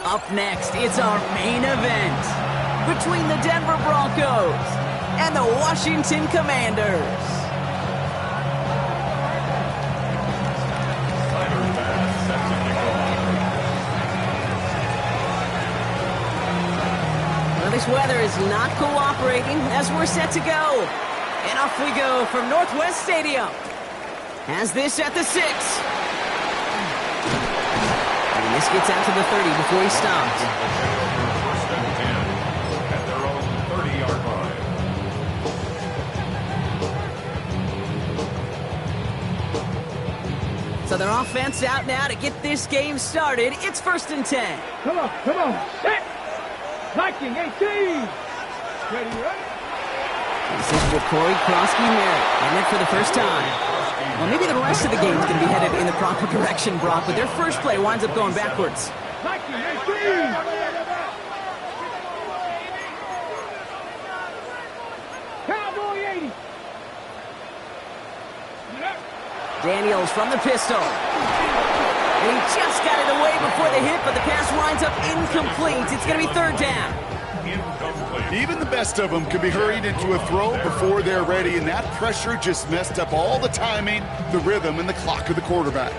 Up next, it's our main event between the Denver Broncos and the Washington Commanders. Well, this weather is not cooperating as we're set to go. And off we go from Northwest Stadium. Has this at the 6. And this gets out to the 30 before he stops. First and 10 at their own 30-yard line. So their offense out now to get this game started. It's 1st and 10. Come on, set. Viking 18. Ready. This is Corey Krosky-Merritt, and it for the first time. Well, maybe the rest of the game is going to be headed in the proper direction, Brock, but their first play winds up going backwards. Viking 18. Cowboy 80. Daniels from the pistol. And he just got it away before the hit, but the pass winds up incomplete. It's going to be 3rd down. Even the best of them can be hurried into a throw before they're ready, and that pressure just messed up all the timing, the rhythm, and the clock of the quarterback.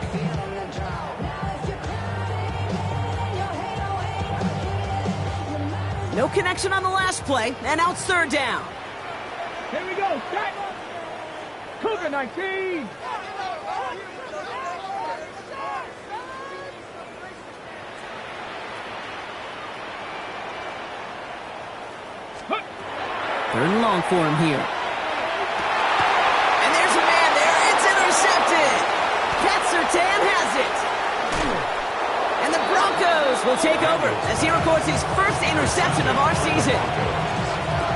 No connection on the last play, and now it's 3rd down. Here we go, set. Cougar 19. Third and long for him here. And there's a man there. It's intercepted. Pat Surtain has it. And the Broncos will take over as he records his first interception of our season.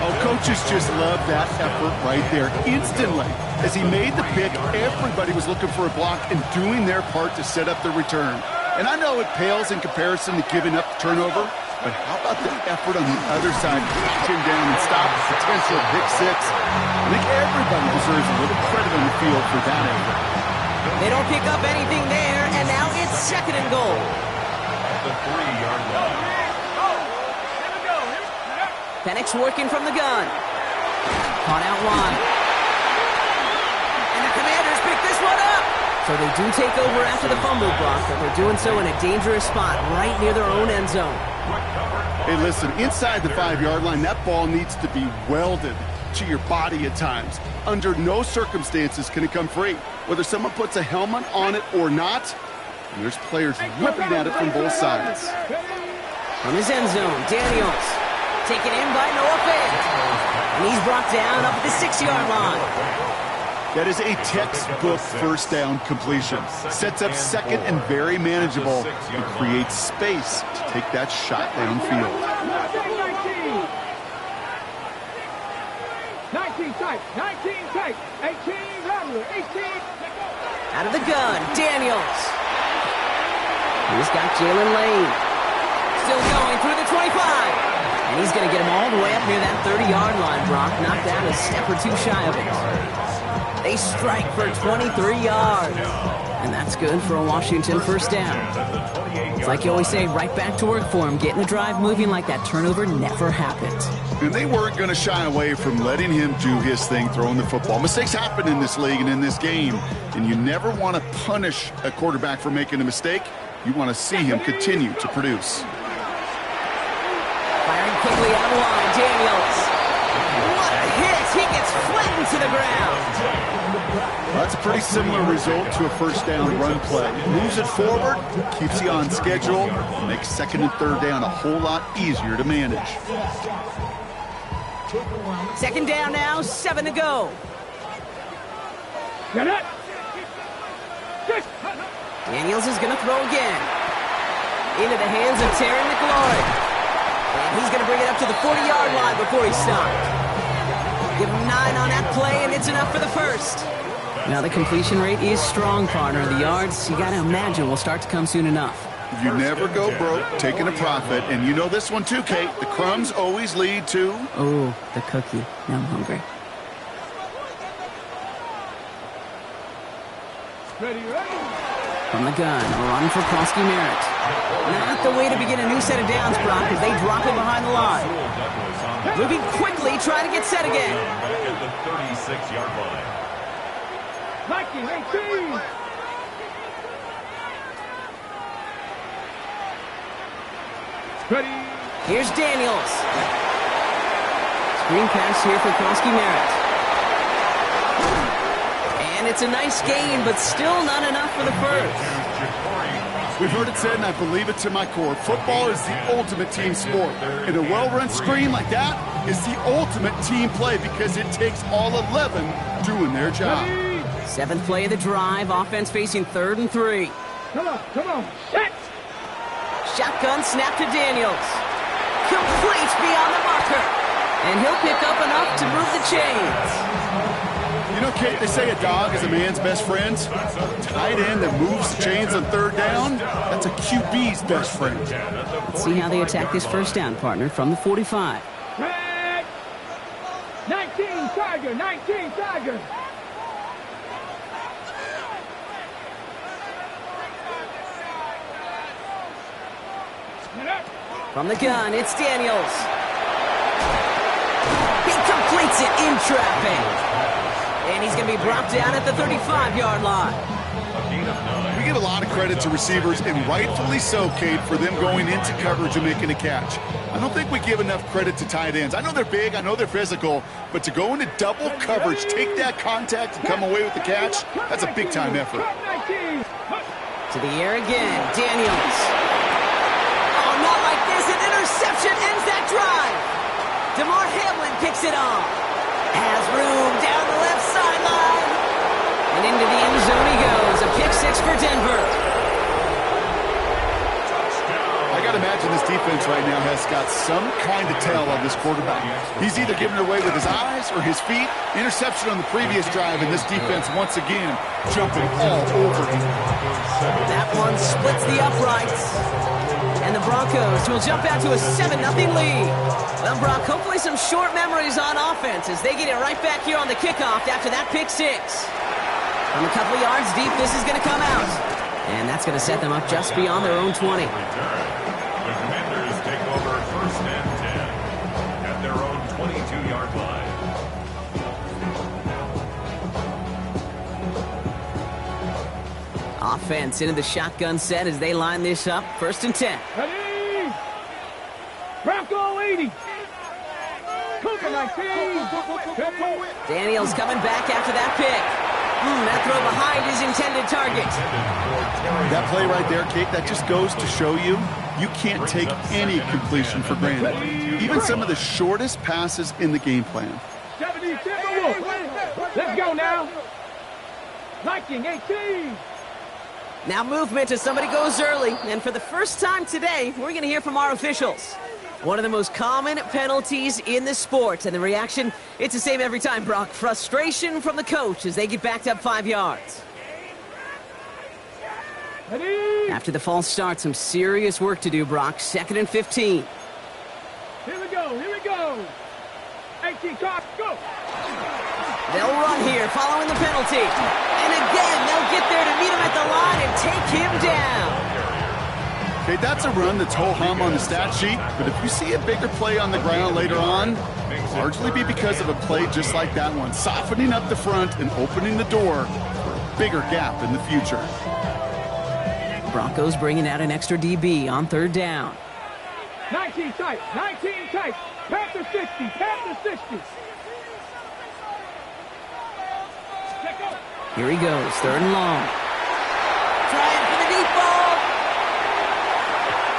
Oh, coaches just love that effort right there. Instantly, as he made the pick, everybody was looking for a block and doing their part to set up the return. And I know it pales in comparison to giving up the turnover, but how about the effort on the other side to knock him down and stop the potential pick 6? I think everybody deserves a little credit on the field for that effort. They don't pick up anything there, and now it's 2nd and goal. At the 3-yard line. Penix working from the gun. Caught out wide. And the Commanders pick this one up. So they do take over after the fumble, Brock, but they're doing so in a dangerous spot right near their own end zone. Hey, listen, inside the 5-yard line, that ball needs to be welded to your body at times. Under no circumstances can it come free. Whether someone puts a helmet on it or not, and there's players whipping at it from both sides. From his end zone, Daniels taken in by Noah Fant. And he's brought down up at the 6-yard line. That is a textbook first down completion. Sets up second and very manageable and creates space to take that shot downfield. 19 tight, 19 tight, 18 Rattler, 18. Out of the gun, Daniels. He's got Jalen Lane. Still going through the 25. And he's going to get him all the way up near that 30-yard line, Brock. Knocked down a step or 2 shy of it. They strike for 23 yards. And that's good for a Washington first down. It's like you always say, right back to work for him. Getting the drive moving like that turnover never happened. And they weren't going to shy away from letting him do his thing, throwing the football. Mistakes happen in this league and in this game. And you never want to punish a quarterback for making a mistake. You want to see him continue to produce. Firing quickly out of line, Daniels. What a hit! He gets flattened to the ground. Well, that's a pretty similar result to a first down run play. Moves it forward, keeps you on schedule, makes 2nd and 3rd down a whole lot easier to manage. 2nd down now, 7 to go. Get it. Daniels is going to throw again. Into the hands of Terry McLaurin. And he's going to bring it up to the 40-yard line before he stopped. Give him 9 on that play, and it's enough for the first. Now the completion rate is strong, partner. The yards, you got to imagine, will start to come soon enough. You never go broke taking a profit, and you know this one too, Kate. The crumbs always lead to... Oh, the cookie. Now I'm hungry. Ready. From the gun, a run for Krosky Merritt. Not the way to begin a new set of downs, Brock, as they drop it behind the line. Moving quickly, trying to get set again. Back at the 36-yard line. 19-18. Ready. Here's Daniels. Screen pass here for Krosky Merritt. And it's a nice gain, but still not enough for the first. We've heard it said, and I believe it to my core, football is the ultimate team sport. And a well-run screen like that is the ultimate team play because it takes all 11 doing their job. Seventh play of the drive, offense facing 3rd and 3. Come on. Set. Shotgun snap to Daniels. Complete beyond the marker. And he'll pick up enough to move the chains. You know, Kate, they say a dog is a man's best friend. Tight end that moves the chains on 3rd down, that's a QB's best friend. Let's see how they attack this first down, partner, from the 45. Red. 19 Tiger. From the gun, it's Daniels. He completes it in traffic. And he's going to be brought down at the 35-yard line. We give a lot of credit to receivers, and rightfully so, Kate, for them going into coverage and making a catch. I don't think we give enough credit to tight ends. I know they're big, I know they're physical, but to go into double coverage, take that contact, and come away with the catch, that's a big-time effort. To the air again, Daniels. Oh, not like this. An interception ends that drive. DeMar Hamlin picks it off. Has room down the left sideline. And into the end zone he goes. A pick 6 for Denver. I got to imagine this defense right now has got some kind of tell on this quarterback. He's either giving it away with his eyes or his feet. Interception on the previous drive, and this defense once again jumping all over him. That one splits the uprights. And the Broncos will jump out to a 7-0 lead. Well, Brock, hopefully some short memories on offense as they get it right back here on the kickoff after that pick 6. From a couple yards deep, this is going to come out. And that's going to set them up just beyond their own 20. The Commanders take over 1st and 10 at their own 22-yard line. Offense into the shotgun set as they line this up. 1st and 10. Ready. Bronco 80. Cougar 19. Daniels coming back after that pick. That throw behind his intended target. That play right there, Kate, that just goes to show you can't take any completion for granted. Even some of the shortest passes in the game plan. 70 Timberwolves. Let's go now. Viking 18. Now movement as somebody goes early. And for the first time today, we're going to hear from our officials. One of the most common penalties in the sport. And the reaction, it's the same every time, Brock. Frustration from the coach as they get backed up 5 yards. Ready. After the false start, some serious work to do, Brock. 2nd and 15. Here we go. 18 clock, go. They'll run here following the penalty. And again, they'll get there to meet him at the line and take him down. Okay, that's a run that's ho-hum on the stat sheet, but if you see a bigger play on the ground later on, it'll largely be because of a play just like that one, softening up the front and opening the door for a bigger gap in the future. Broncos bringing out an extra DB on 3rd down. 19 tight. Panther 60. Here he goes, 3rd and long. Trying for the deep ball.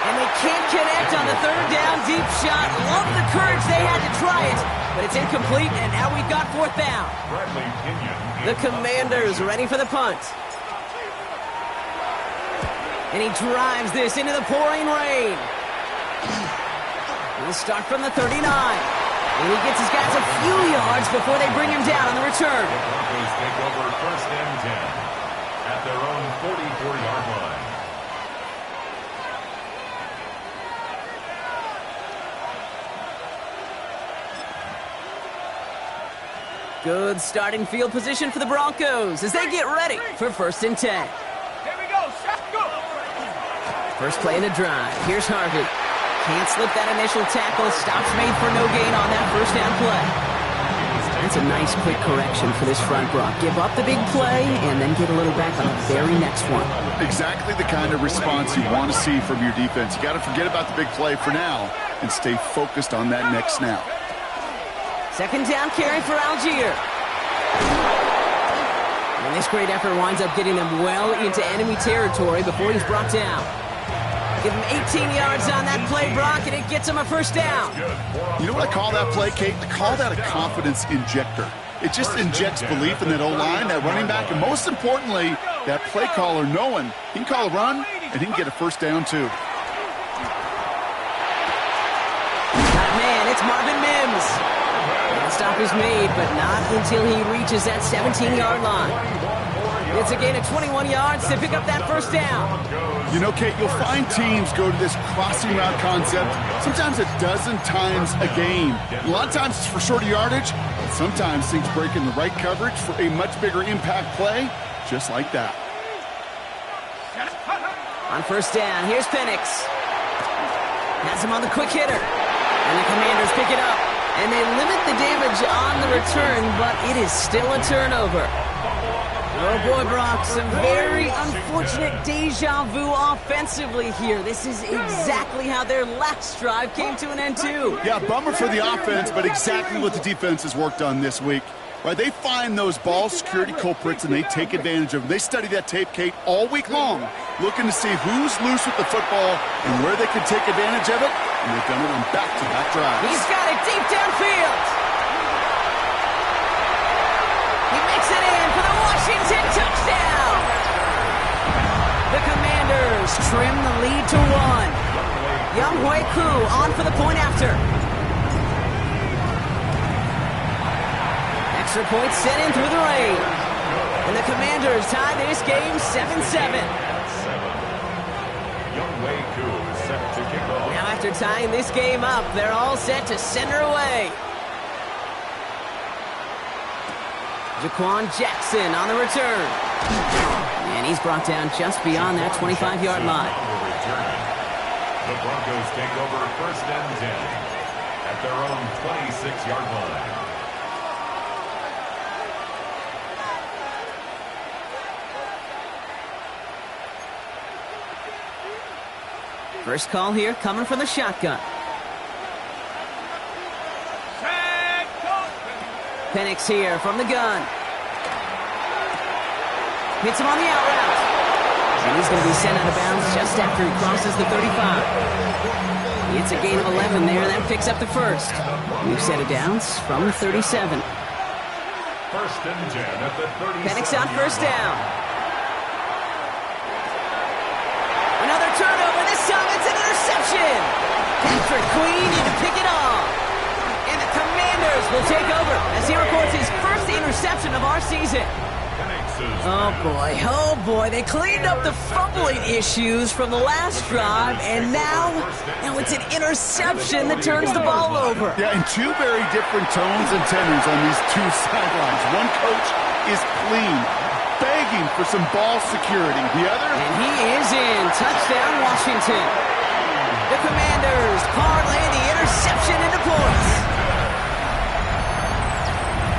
And they can't connect on the 3rd down deep shot. Love the courage they had to try it, but it's incomplete, and now we've got 4th down. The Commanders ready for the punt. And he drives this into the pouring rain. He'll start from the 39. And he gets his guys a few yards before they bring him down on the return. The Broncos take over 1st and 10 at their own 44-yard line. Good starting field position for the Broncos as they get ready for 1st and 10. Here we go. Shot. First play of the drive. Here's Harvey. Can't slip that initial tackle. Stops made for no gain on that first down play. That's a nice quick correction for this front, Brock. Give up the big play and then get a little back on the very next one. Exactly the kind of response you want to see from your defense. You got to forget about the big play for now and stay focused on that next snap. Second down carry for Algier. And this great effort winds up getting them well into enemy territory before he's brought down. Give him 18 yards on that play, Brock, and it gets him a first down. You know what I call that play, Kate? I call that a confidence injector. It just injects belief in that O-line, that running back, and most importantly, that play caller knowing he can call a run and he can get a first down too. Man, it's Marvin Mims. The stop is made, but not until he reaches that 17-yard line. It's a gain of 21 yards to pick up that first down. You know, Kate, you'll find teams go to this crossing route concept sometimes a dozen times a game. A lot of times it's for shorter yardage, but sometimes things break in the right coverage for a much bigger impact play, just like that. On first down, here's Penix. Has him on the quick hitter. And the Commanders pick it up. And they limit the damage on the return, but it is still a turnover. Oh boy, Brock, some very unfortunate deja vu offensively here. This is exactly how their last drive came to an end too. Yeah, bummer for the offense, but exactly what the defense has worked on this week. Right, they find those ball security culprits and they take advantage of them. They study that tape, Kate, all week long, looking to see who's loose with the football and where they can take advantage of it, and they've done it on back-to-back drives. He's got it deep downfield. He makes it in for the Washington touchdown. The Commanders trim the lead to 1. Younghoe Koo on for the point after. Extra point sent in through the rain. And the Commanders tie this game 7-7. Younghoe Koo is set to kick off. Now after tying this game up, they're all set to send her away. Jaquan Jackson on the return. And he's brought down just beyond that 25-yard line. The Broncos take over first and 10 at their own 26-yard line. First call here coming from the shotgun. Penix here from the gun. Hits him on the out route. And he's going to be sent out of bounds just after he crosses the 35. It's a gain of 11 there. That picks up the first. New set of downs from the 37. First and 10 at the 37. Penix on first down. Another turnover. This time it's an interception. Patrick Queen need to pick it off. And the Commanders will take over as he records his first interception of our season. Oh boy, they cleaned up the fumbling issues from the last drive, and now it's an interception that turns the ball over. Yeah, and two very different tones and tenors on these two sidelines. One coach is clean, begging for some ball security. The other? And he is in. Touchdown, Washington. The Commanders parlay the interception into points.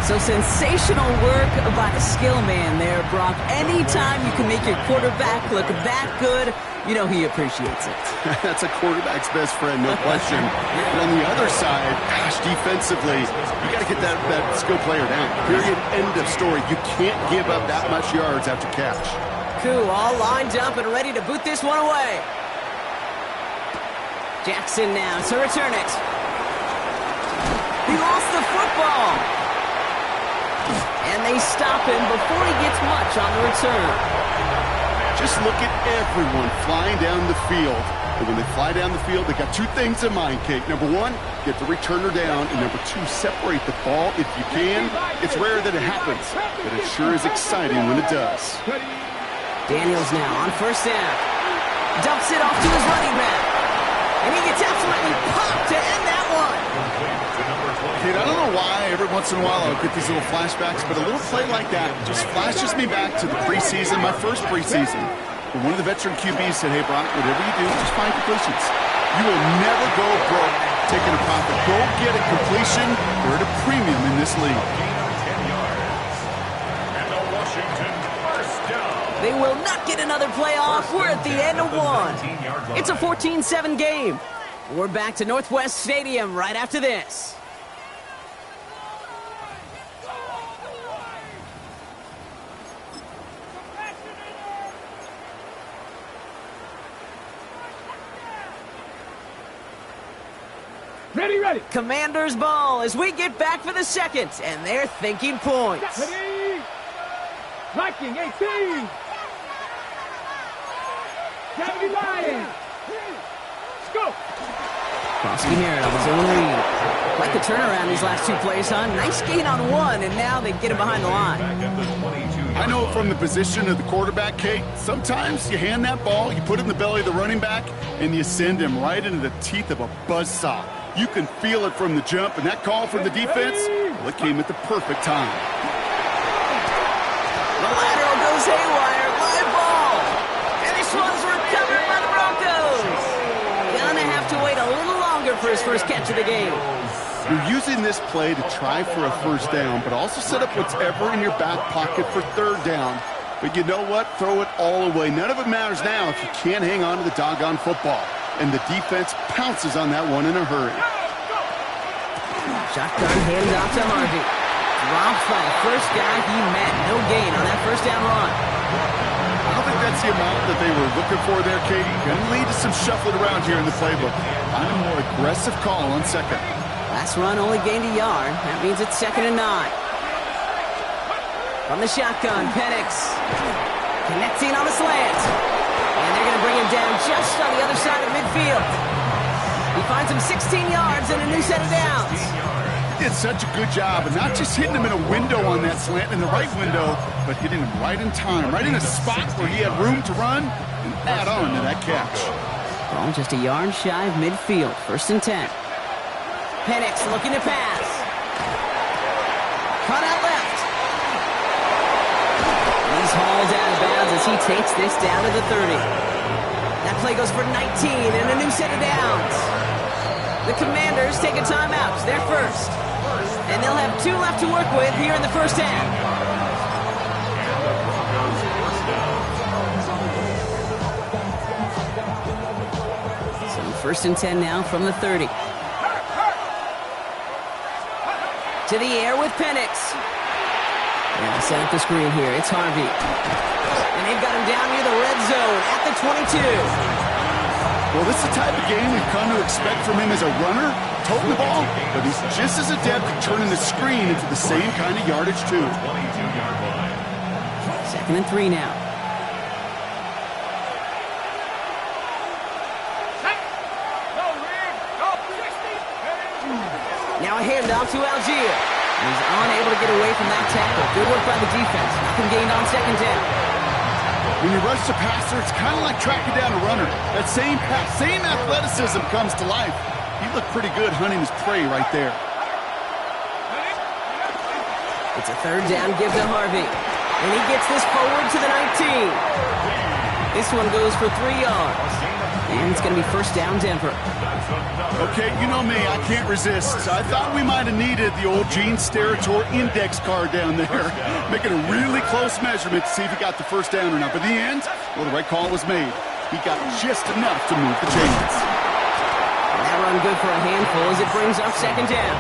So sensational work by the skill man there, Brock. Anytime you can make your quarterback look that good, you know he appreciates it. That's a quarterback's best friend, no question. But on the other side, gosh, defensively, you got to get that skill player down. Period, end of story. You can't give up that much yards after catch. Koo all lined up and ready to boot this one away. Jackson now to return it. He lost the football. And they stop him before he gets much on the return. Just look at everyone flying down the field. And when they fly down the field, they got two things in mind, Kate. Number one, get the returner down. And number two, separate the ball if you can. It's rare that it happens, but it sure is exciting when it does. Daniels now on first down. Dumps it off to his running back. And he gets absolutely popped to end that one. Kate, I don't know why every once in a while I'll get these little flashbacks, but a little play like that just flashes me back to the preseason, my first preseason. But one of the veteran QBs said, hey, Brock, whatever you do, just find completions. You will never go broke taking a profit. Go get a completion. They're at a premium in this league. Gain of 10 yards. And the Washington first down. They will not get another playoff. We're at the end of one. It's a 14-7 game. We're back to Northwest Stadium right after this. Ready, ready. Commanders ball as we get back for the second, and they're thinking points. Ready. Viking 18. 79. Let's go. Krosky here on his own read. Like the turnaround these last two plays, huh? Nice gain on one, and now they get him behind the line. Back at the 22-yard I know from the position of the quarterback, Kate, sometimes you hand that ball, you put it in the belly of the running back, and you send him right into the teeth of a buzzsaw. You can feel it from the jump, and that call from the defense, well, it came at the perfect time. The lateral goes haywire, live ball. And this one's recovered by the Broncos. Gonna have to wait a little longer for his first catch of the game. You're using this play to try for a first down, but also set up whatever in your back pocket for third down. But you know what? Throw it all away. None of it matters now if you can't hang on to the doggone football. And the defense pounces on that one in a hurry. Shotgun handoff to Harvey. Dropped by the first guy he met. No gain on that first down run. I don't think that's the amount that they were looking for there, Katie. Going to lead to some shuffling around here in the playbook. Find a more aggressive call on second. Last run only gained a yard. That means it's 2nd and 9. From the shotgun, Penix. Connecting on the slant. And they're going to bring him down just on the other side of midfield. He finds him 16 yards and a new set of downs. He did such a good job, and not just hitting him in a window on that slant, in the right window, but hitting him right in time, right in a spot where he had room to run and add on to that catch. Ball just a yard shy of midfield. 1st and 10. Penix looking to pass. Cut out left. He's hauled out of bounds as he takes this down to the 30. That play goes for 19 and a new set of downs. The Commanders take a timeout. They're first. And they'll have 2 left to work with here in the first half. So 1st and 10 now from the 30. To the air with Penix. Yeah, set up the screen here. It's Harvey. And they've got him down near the red zone at the 22. Well, this is the type of game we've come to expect from him as a runner, toting the ball, but he's just as adept at turning the screen into the same kind of yardage, too. 22-yard line. 2nd and 3 now. Now a handoff to Algier. He's unable to get away from that tackle. Good work by the defense. Nothing gained on 2nd down. When you rush the passer, it's kind of like tracking down a runner. That same pass, same athleticism comes to life. He looked pretty good hunting his prey right there. It's a 3rd down give to Harvey. And he gets this forward to the 19. This one goes for 3 yards. And it's going to be 1st down Denver. Okay, you know me, I can't resist. I thought we might have needed the old Gene Steratore index card down there. Making a really close measurement to see if he got the 1st down or not. But in the end, well, the right call was made. He got just enough to move the chains. That run good for a handful as it brings up 2nd down.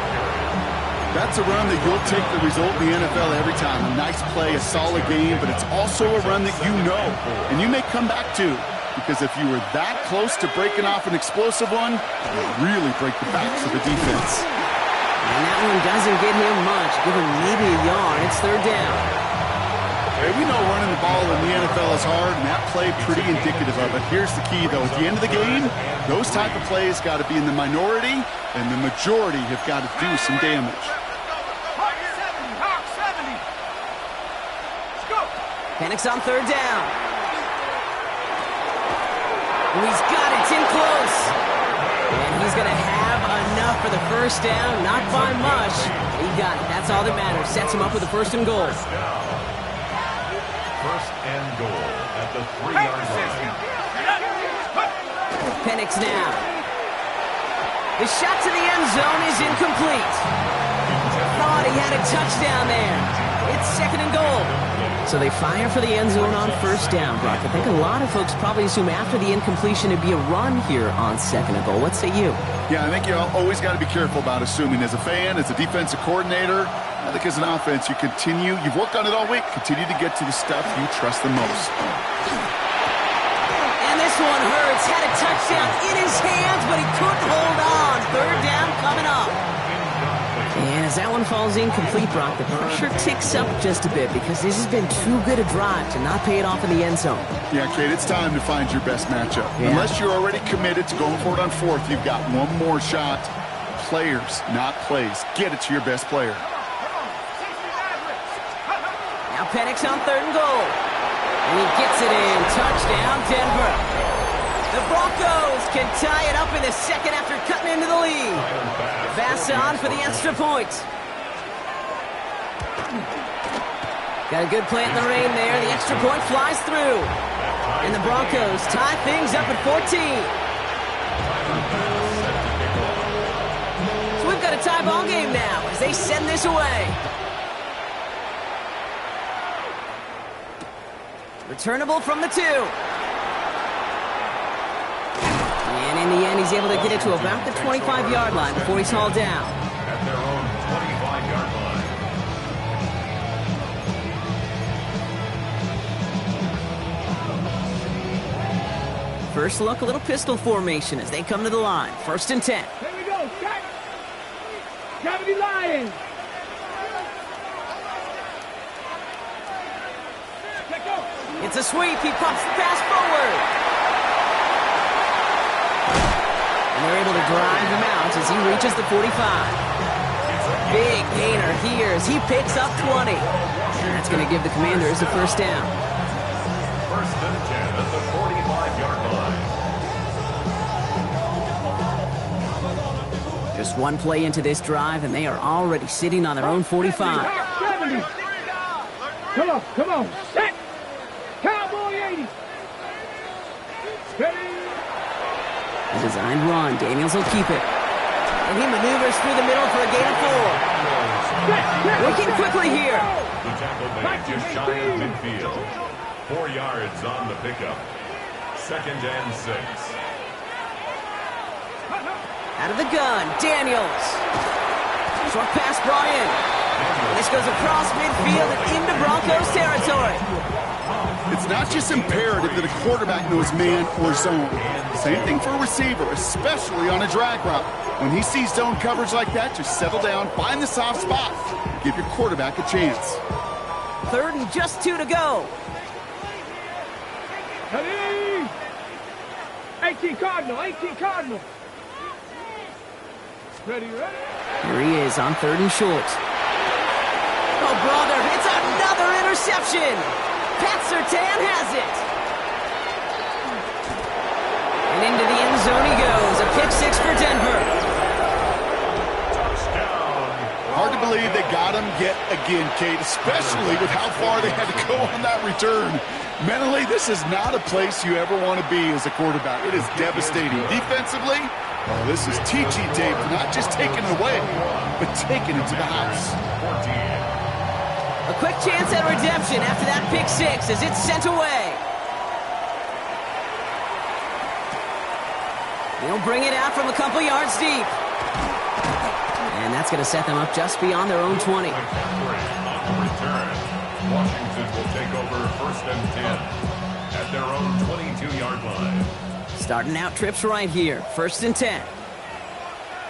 That's a run that you'll take the result in the NFL every time. A nice play, a solid game, but it's also a run that you know and you may come back to. Because if you were that close to breaking off an explosive one, you really break the backs of the defense. And that one doesn't get him much. Give him maybe a yard. It's 3rd down. Hey, we know running the ball in the NFL is hard, and that play pretty indicative of it. Here's the key, though. At the end of the game, those type of plays got to be in the minority, and the majority have got to do some damage. Penix on 3rd down. He's got it. It's in close. And he's going to have enough for the 1st down. Not by much. He got it. That's all that matters. Sets him up with the 1st and goal. first and goal at the 3-yard line. Penix now. The shot to the end zone is incomplete. Thought he had a touchdown there. It's second and goal. So they fire for the end zone on first down, Brock. I think a lot of folks probably assume after the incompletion it'd be a run here on second and goal. What say you? Yeah, I think you always got to be careful about assuming. As a fan, as a defensive coordinator, I think as an offense, you've worked on it all week, continue to get to the stuff you trust the most. And this one hurts. Had a touchdown in his hands, but he couldn't hold on. Third down coming up. And as that one falls incomplete, Brock, the pressure ticks up just a bit because this has been too good a drive to not pay it off in the end zone. Yeah, Kate, it's time to find your best matchup. Yeah. Unless you're already committed to going for it on fourth, you've got one more shot. Players, not plays. Get it to your best player. Now Penix on third and goal. And he gets it in. Touchdown, Denver. The Broncos can tie it up in the second after cutting into the lead. Bass on for the extra point. Got a good plant in the rain there. The extra point flies through. And the Broncos tie things up at 14. So we've got a tie ball game now as they send this away. Returnable from the 2. And in the end, he's able to get it to about the 25-yard line before he's hauled down. At their own 25-yard line. First look, a little pistol formation as they come to the line. First and 10. Here we go, Jack. Gravity Lions. It's a sweep. He pops the pass forward. And they're able to drive him out as he reaches the 45. Big gainer here as he picks up 20. And that's going to give the Commanders a first down. First and 10 at the 45-yard line. Just one play into this drive, and they are already sitting on their own 45. 70. Come on. Set. Cowboy 80. Ready. A designed run. Daniels will keep it. And he maneuvers through the middle for a gain of 4. Working quickly here. The tackle made just shy of midfield. 4 yards on the pickup. Second and 6. Out of the gun, Daniels. Short pass brought in. And this goes across midfield and into Broncos territory. It's not just imperative that a quarterback knows man or zone. Same thing for a receiver, especially on a drag route. When he sees zone coverage like that, just settle down, find the soft spot, give your quarterback a chance. Third and just 2 to go. Ready. 18 Cardinal. Ready. Here he is on third and short. Oh, brother, it's another interception. Pat Surtain has it. And into the end zone he goes. A pick 6 for Denver. Touchdown. Hard to believe they got him yet again, Kate, especially with how far they had to go on that return. Mentally, this is not a place you ever want to be as a quarterback. It is devastating. Defensively, this is teaching tape, not just taking it away, but taking it to the house. 14. A quick chance at redemption after that pick 6 as it's sent away. They'll bring it out from a couple yards deep. And that's going to set them up just beyond their own 20. On the return, Washington will take over first and 10 at their own 22-yard line. Starting out trips right here. First and 10.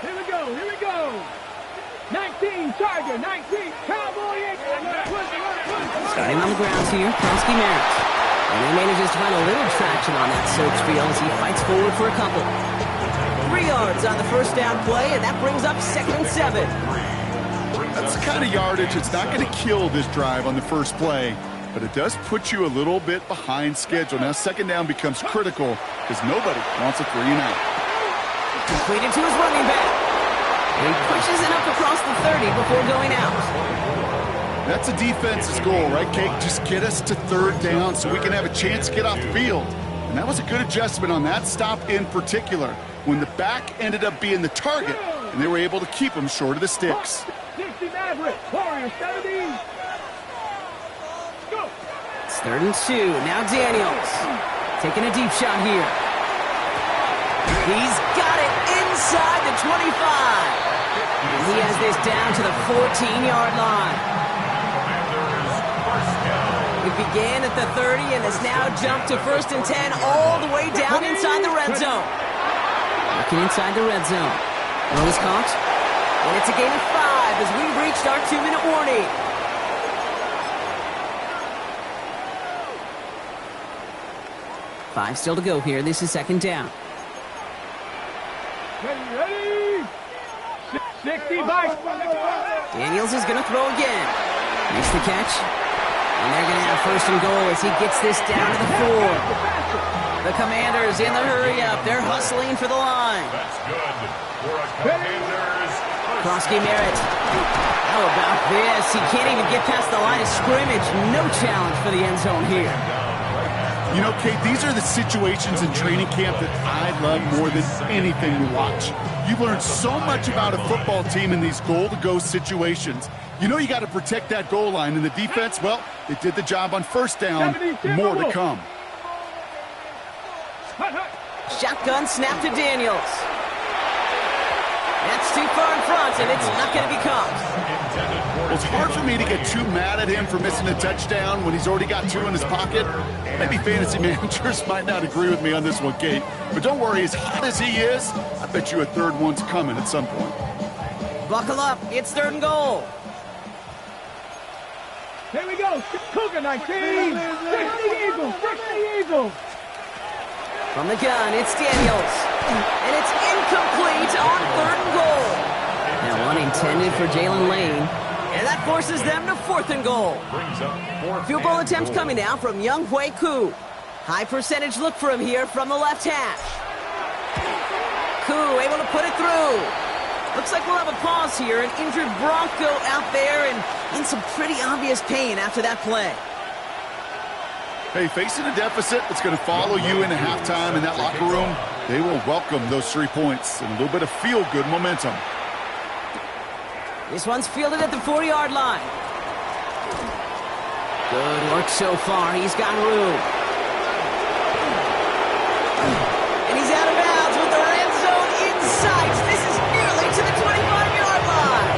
Here we go. 19 Tiger, 19 Cowboy 8. Starting on the ground here, Kelsky Merritt. And he manages to find a little traction on that search field as he fights forward for a couple. 3 yards on the first down play, and that brings up second and 7. That's the kind of yardage that's not going to kill this drive on the first play, but it does put you a little bit behind schedule. Now second down becomes critical because nobody wants a 3 and out. Completed to his running back. And he pushes it up across the 30 before going out. That's a defense's goal, right, Kate? Just get us to third down so we can have a chance to get off the field. And that was a good adjustment on that stop in particular, when the back ended up being the target, and they were able to keep him short of the sticks. 60 Maverick, Warrior 70. Go. It's 3rd and 2. Now Daniels taking a deep shot here. He's got it inside the 25. And he has this down to the 14-yard line. It began at the 30 and has now jumped to 1st and 10 all the way down inside the red zone. Looking inside the red zone. Throw is caught. And it's a gain of 5 as we reached our 2-minute warning. Five still to go here. This is 2nd down. Ready? 60 Mike. Daniels is going to throw again. Makes the catch. And they're going to have 1st and goal as he gets this down to the 4. The Commanders in the hurry-up. They're hustling for the line. That's good for a Commanders. Krosky Merritt. How about this? He can't even get past the line of scrimmage. No challenge for the end zone here. You know, Kate, these are the situations in training camp that I love more than anything to watch. You learn so much about a football team in these goal-to-go situations. You know you got to protect that goal line, and the defense, well, they did the job on 1st down. More to come. Shotgun snap to Daniels. That's too far in front, and it's not going to be caught. Well, it's hard for me to get too mad at him for missing a touchdown when he's already got 2 in his pocket. Maybe fantasy managers might not agree with me on this one, Kate. But don't worry, as hot as he is, I bet you a 3rd one's coming at some point. Buckle up. It's 3rd and goal. Here we go. Cougar 19. 60 Eagles. 60 Eagles. From the gun, it's Daniels. And it's incomplete on 3rd and goal. Now one intended for Jalen Lane. And that forces them to 4th and goal. Field goal attempts coming now from Young Hui Koo. High percentage look for him here from the left hash. Koo able to put it through. Looks like we'll have a pause here. An injured Bronco out there and in some pretty obvious pain after that play. Hey, facing a deficit that's going to follow you into halftime in that locker room, they will welcome those 3 points and a little bit of feel-good momentum. This one's fielded at the 40-yard line. Good work so far. He's got room. And he's out of bounds with the red zone in sight. This is nearly to the 25-yard line.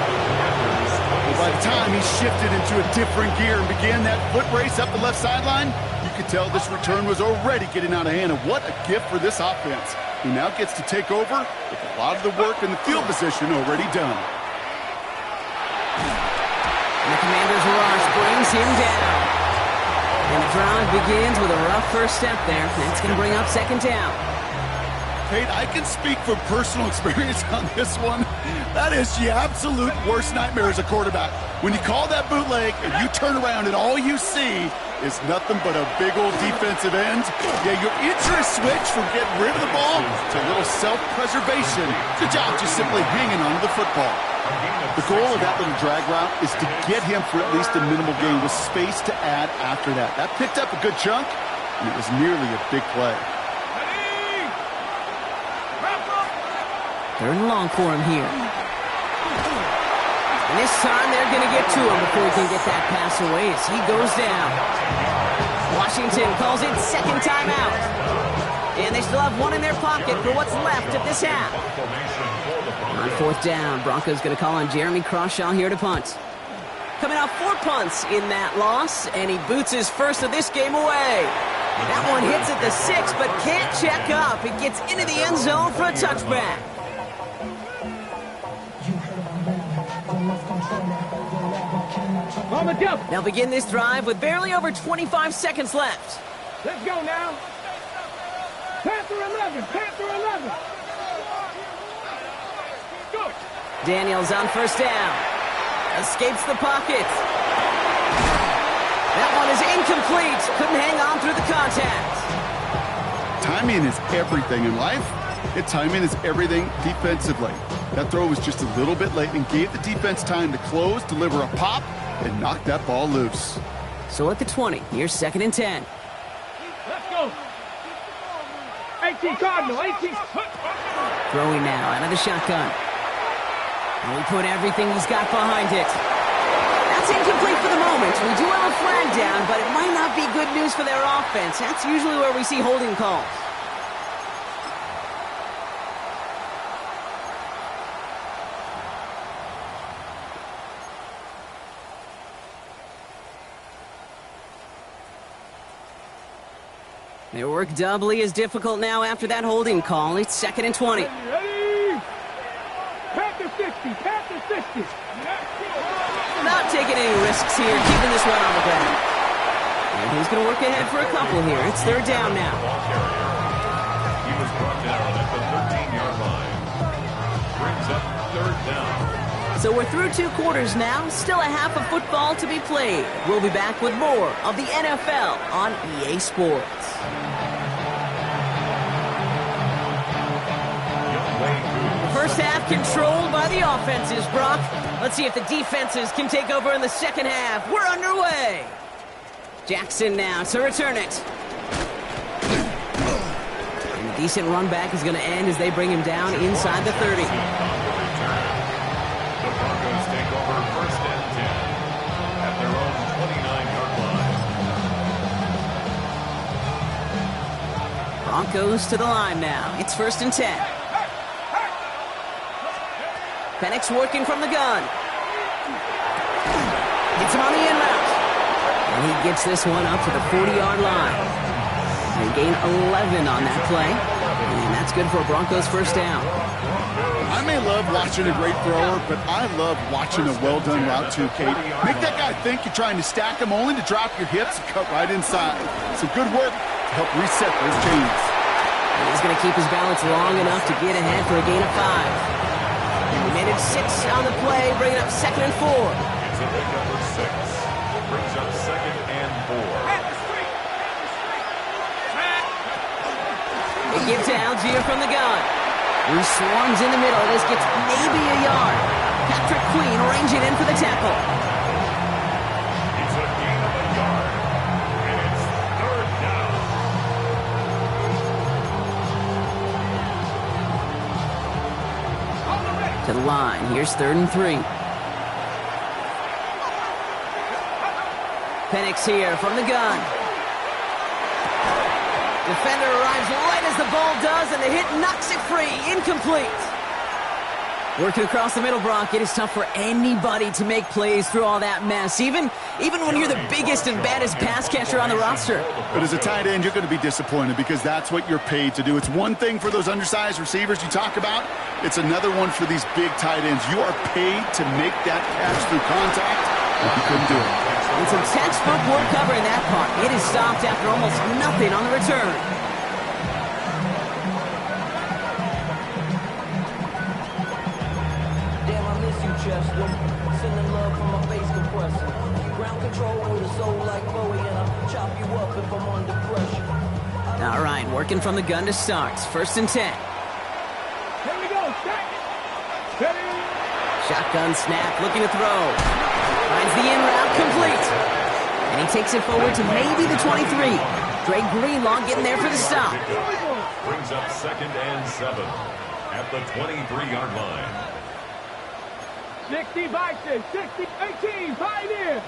Well, by the time he shifted into a different gear and began that foot race up the left sideline, you could tell this return was already getting out of hand. And what a gift for this offense, who now gets to take over with a lot of the work in the field position already done. And the Commanders' rush brings him down. And the drive begins with a rough first step there. That's going to bring up 2nd down. Kate, I can speak from personal experience on this one. That is the absolute worst nightmare as a quarterback. When you call that bootleg and you turn around and all you see is nothing but a big old defensive end, yeah, your interest switch from getting rid of the ball to a little self-preservation. Good job just simply hanging on to the football. The goal of that little drag route is to get him for at least a minimal gain with space to add after that. That picked up a good chunk, and it was nearly a big play. 3rd and long for him here. And this time they're going to get to him before he can get that pass away as he goes down. Washington calls it 2nd timeout. And they still have 1 in their pocket for what's left of this half. On 4th down, Broncos going to call on Jeremy Crawshaw here to punt. Coming off 4 punts in that loss, and he boots his first of this game away. That one hits at the 6, but can't check up. It gets into the end zone for a touchback. They'll begin this drive with barely over 25 seconds left. Let's go now. Panther 11. Panther 11. Go. Daniels on 1st down. Escapes the pocket. That one is incomplete. Couldn't hang on through the contact. Timing is everything in life. And timing is everything defensively. That throw was just a little bit late and gave the defense time to close, deliver a pop, and knock that ball loose. So at the 20, here's 2nd and 10. Let's go. 18 Cardinal, 18. Throwing now out of the shotgun. And we put everything he's got behind it. That's incomplete for the moment. We do have a flag down, but it might not be good news for their offense. That's usually where we see holding calls. Their work doubly is difficult now after that holding call. It's 2nd and 20. Ready? Panther 50, Panther 50. Not taking any risks here, keeping this one on the ground. And he's going to work ahead for a couple here. It's 3rd down now. Ball carrier. He was brought down at the 13-yard line. Brings up 3rd down. So we're through 2 quarters now. Still a half of football to be played. We'll be back with more of the NFL on EA Sports. First half controlled by the offenses, Brock. Let's see if the defenses can take over in the second half. We're underway. Jackson now to return it. And a decent run back is going to end as they bring him down inside the 30. The Broncos take over 1st and 10 at their own 29-yard line. Broncos to the line now. It's 1st and 10. Penix working from the gun. Gets him on the in route. And he gets this one up to the 40-yard line. They gain 11 on that play. And that's good for a Broncos 1st down. I may love watching a great thrower, but I love watching a well-done route too, Kate. Make that guy think you're trying to stack him only to drop your hips and cut right inside. Some good work to help reset those chains. And he's going to keep his balance long enough to get ahead for a gain of 5. He made it 6 on the play, bringing up 2nd and 4. It's a big number 6. Brings up 2nd and 4. They give to Algier from the gun. He swarms in the middle. This gets maybe a yard. Patrick Queen ranging in for the tackle. It's a gain of a yard. And it's 3rd down. To the line. Here's 3rd and 3. Penix here from the gun. Defender arrives right as the ball does, and the hit knocks it free. Incomplete. Working across the middle, Brock. It is tough for anybody to make plays through all that mess, even when you're the biggest and baddest pass catcher on the roster. But as a tight end, you're going to be disappointed because that's what you're paid to do. It's one thing for those undersized receivers you talk about. It's another one for these big tight ends. You are paid to make that catch through contact, but you couldn't do it. And some textbook work covering that part. It is stopped after almost nothing on the return. Damn, I miss you, Chester. Sending love from my face compressor. Ground control with a soul like Bowie, and I'll chop you up if I'm under pressure. All right, working from the gun to start. 1st and 10. Here we go. Ready? Shotgun snap, looking to throw. Finds the in route, complete. And he takes it forward to maybe the 23. Dre Greenlaw getting there for the stop. Brings up 2nd and 7 at the 23-yard line. 60 Vikings, 60, 18, Pioneer.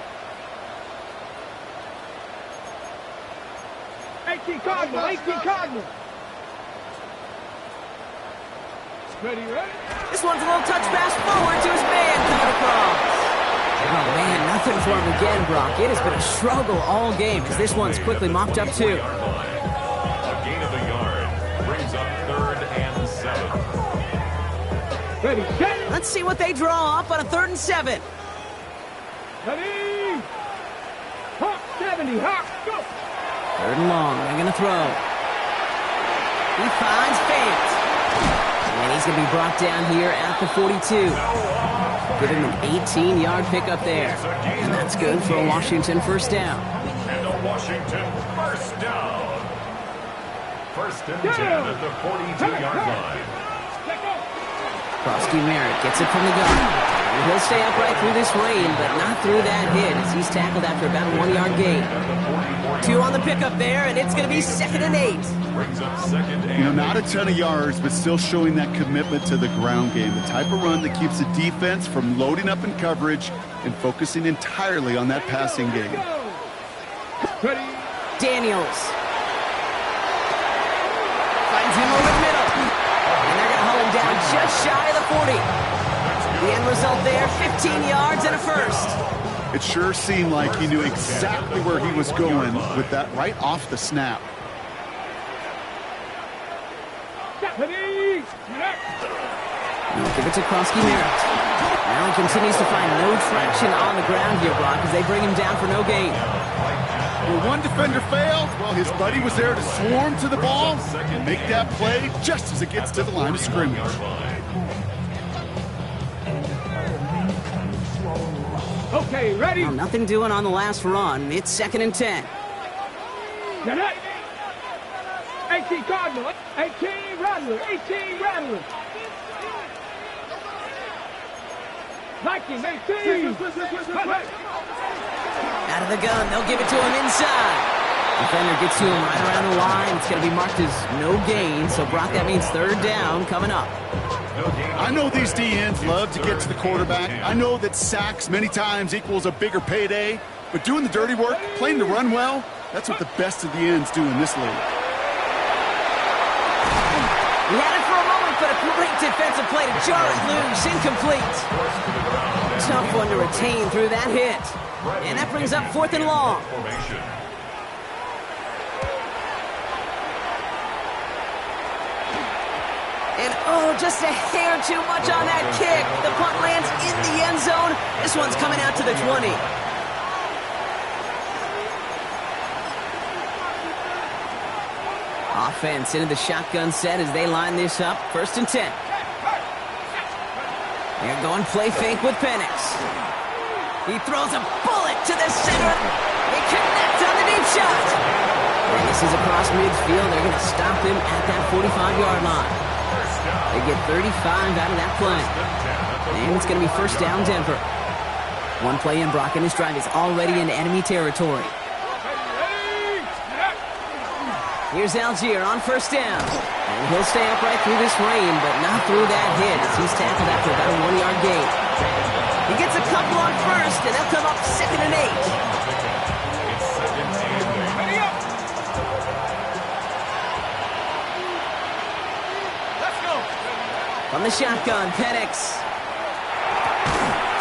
18 Cardinal, 18 Cardinal. Ready? This one's a little touch pass forward to his man coming across. Oh, man, nothing for him again, Brock. It has been a struggle all game as this one's quickly mopped up, too. A gain of a yard. Brings up 3rd and 7. Ready, set. Let's see what they draw up on a 3rd and 7. Ready? Hawk 70, Hawk, go. 3rd and long, they're going to throw. He finds Fant. And he's going to be brought down here at the 42. Give him an 18-yard pickup there. And that's good for a Washington 1st down. And a Washington 1st down. 1st and 10 at the 42-yard line. Krosky Merritt gets it from the gun. He'll stay upright through this rain, but not through that hit as he's tackled after about a 1-yard gain. 2 on the pickup there, and it's going to be 2nd and 8. Brings up 2nd and Not a ton of yards, but still showing that commitment to the ground game. The type of run that keeps the defense from loading up in coverage and focusing entirely on that passing game. Daniels. Finds him over the middle. And they're going to hold him down just shy of the 40. The end result there, 15 yards and a first. It sure seemed like he knew exactly where he was going with that right off the snap. He'll give it to Krosky-Merritt. Now he continues to find no traction on the ground here, Brock, as they bring him down for no gain. Well, one defender failed. Well, his buddy was there to swarm to the ball and make that play just as it gets to the line of scrimmage. Okay, ready? Well, nothing doing on the last run. It's 2nd and 10. 18 Cardinal, 18 Rattler, 18 Rattler. Viking, 18. Out of the gun, they'll give it to him inside. Defender gets to him right around the line. It's going to be marked as no gain. So, Brock, that means 3rd down coming up. I know these DNs love to get to the quarterback. I know that sacks many times equals a bigger payday. But doing the dirty work, playing the run well, that's what the best of the ends do in this league. He had it for a moment, but a great defensive play to jar it loose. Incomplete. Tough one to retain through that hit. And that brings up 4th and long. And oh, just a hair too much on that kick. The punt lands in the end zone. This one's coming out to the 20. Offense into the shotgun set as they line this up. 1st and 10. They're going play fake with Penix. He throws a bullet to the center. They connect on the deep shot. And this is across midfield. They're going to stop him at that 45-yard line. They get 35 out of that play. And it's going to be 1st down Denver. One play in, Brock, and this drive is already in enemy territory. Here's Algier on 1st down. And he'll stay upright through this rain, but not through that hit as he's tackled after about a 1-yard gain. He gets a couple on 1st, and they'll come up 2nd and 8. From the shotgun, Penix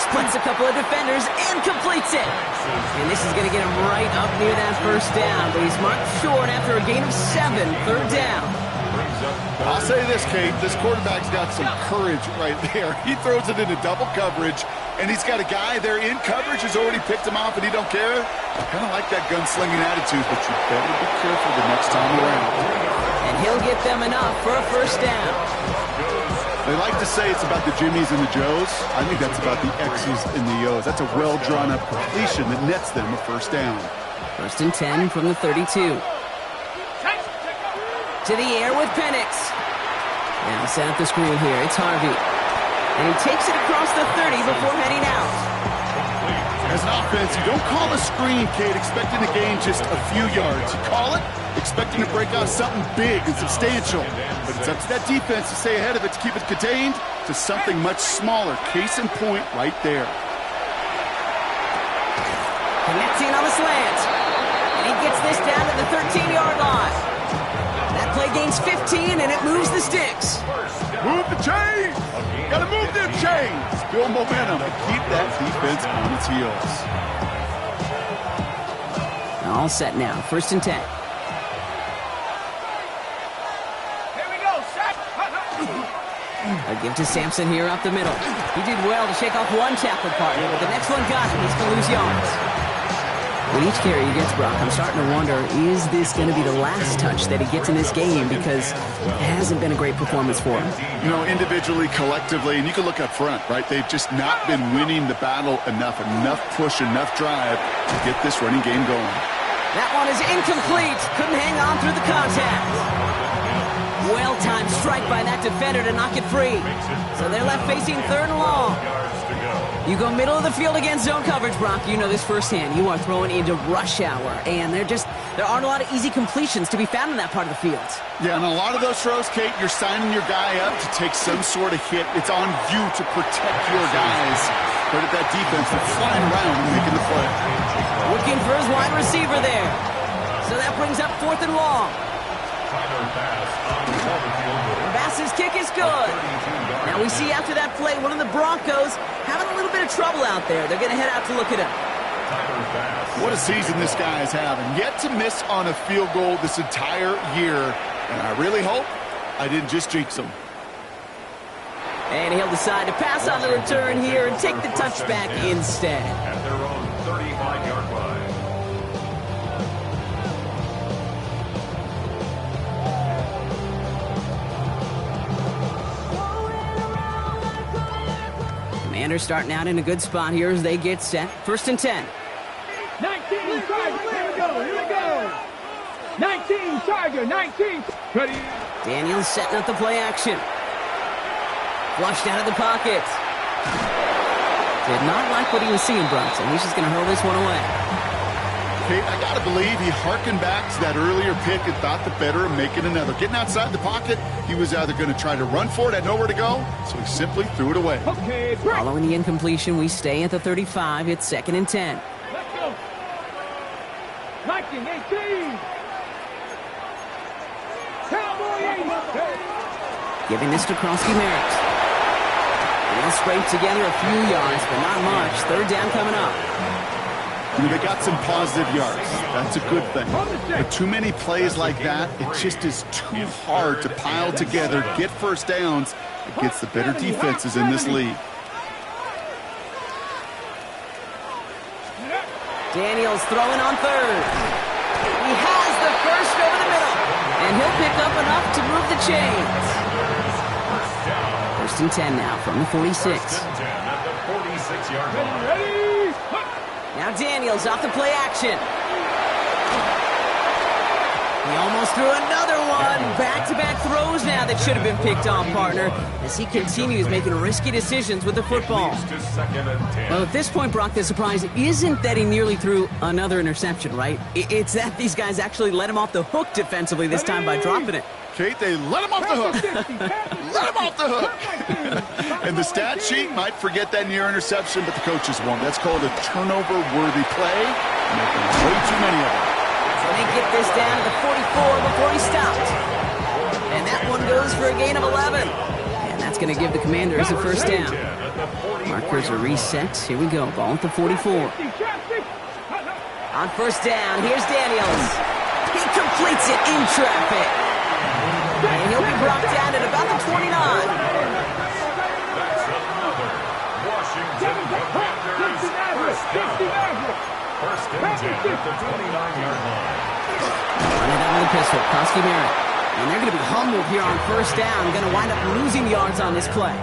splits a couple of defenders and completes it. And this is going to get him right up near that 1st down, but he's marked short after a gain of 7, 3rd down. I'll say this, Kate, this quarterback's got some courage right there. He throws it into double coverage, and he's got a guy there in coverage who's already picked him off, and he don't care. I kind of like that gunslinging attitude, but you better be careful the next time around. And he'll get them enough for a 1st down. They like to say it's about the Jimmies and the Joes. I think that's about the X's and the O's. That's a well-drawn-up completion that nets them a 1st down. 1st and 10 from the 32. To the air with Penix. Now set up the screen here. It's Harvey. And he takes it across the 30 before heading out. As an offense, you don't call a screen, Kate, expecting to gain just a few yards. You call it expecting to break out something big and substantial. But it's up to that defense to stay ahead of it, to keep it contained to something much smaller. Case in point right there. Connecting on the slant. And he gets this down to the 13-yard line. That play gains 15, and it moves the sticks. Move the chains! Gotta move them chains! Build momentum and keep that defense on its heels. All set now. 1st and 10. A give to Sampson here up the middle. He did well to shake off one tackle partner, but the next one got him. He's going to lose yards. With each carry he gets, Brock, I'm starting to wonder, is this going to be the last touch that he gets in this game? Because it hasn't been a great performance for him. You know, individually, collectively, and you can look up front, right? They've just not been winning the battle enough push, enough drive to get this running game going. That one is incomplete. Couldn't hang on through the contact. Well-timed strike by that defender to knock it free. So they're left facing 3rd and long. You go middle of the field against zone coverage, Brock. You know this firsthand. You are throwing into rush hour, and there aren't a lot of easy completions to be found in that part of the field. Yeah, and a lot of those throws, Kate, you're signing your guy up to take some sort of hit. It's on you to protect your guys. Credit that defense for flying around and making the play. Looking for his wide receiver there. So that brings up 4th and long. Bass's kick is good. Now we see after that play, one of the Broncos having a little bit of trouble out there. They're going to head out to look at him. What a season this guy is having. Yet to miss on a field goal this entire year. And I really hope I didn't just jinx him. And he'll decide to pass on the return here and take the touchback instead. At their own 35-yard line. Commanders starting out in a good spot here as they get set. 1st and 10. 19 Charger, here we go. 19 Charger, 19. Ready. Daniels setting up the play action. Flushed out of the pocket. Did not like what he was seeing, Bronson. He's just going to hurl this one away. Kate, I got to believe he hearkened back to that earlier pick and thought the better of making another. Getting outside the pocket, he was either going to try to run for it, had nowhere to go, so he simply threw it away. Okay, break. Following the incompletion, we stay at the 35. It's 2nd and 10. Let's go. 19, 18. Cowboy 80. Giving this to Krosky-Merritt. They'll scrape together a few yards, but not much. 3rd down coming up. They got some positive yards. That's a good thing. But too many plays like that, it just is too hard to pile together, get first downs against the better defenses in this league. Daniels throwing on 3rd. He has the first over the middle, and he'll pick up enough to move the chains. 1st and 10 now from the 46. 1st and 10 at the 46-yard line. Ready. Now Daniels off the play action. He almost threw another one. Back-to-back throws now that should have been picked off, partner, as he continues making risky decisions with the football. Well, at this point, Brock, the surprise isn't that he nearly threw another interception, right? It's that these guys actually let him off the hook defensively this time by dropping it. Kate, they let him off the hook. Let him off the hook. And the stat sheet might forget that near interception, but the coaches won't. That's called a turnover-worthy play. Making way too many of them. And they get this down to the 44 before he stopped. And that one goes for a gain of 11. And that's going to give the Commanders a 1st down. Markers are reset. Here we go. Ball at the 44. On 1st down, here's Daniels. He completes it in traffic. And he'll be brought down at about the 29. That's another Washington Commanders 1st down. 1st and 10 at the 29-yard line. Running down with a pistol, Krosky-Merritt. And they're going to be humbled here on 1st down. Going to wind up losing yards on this play.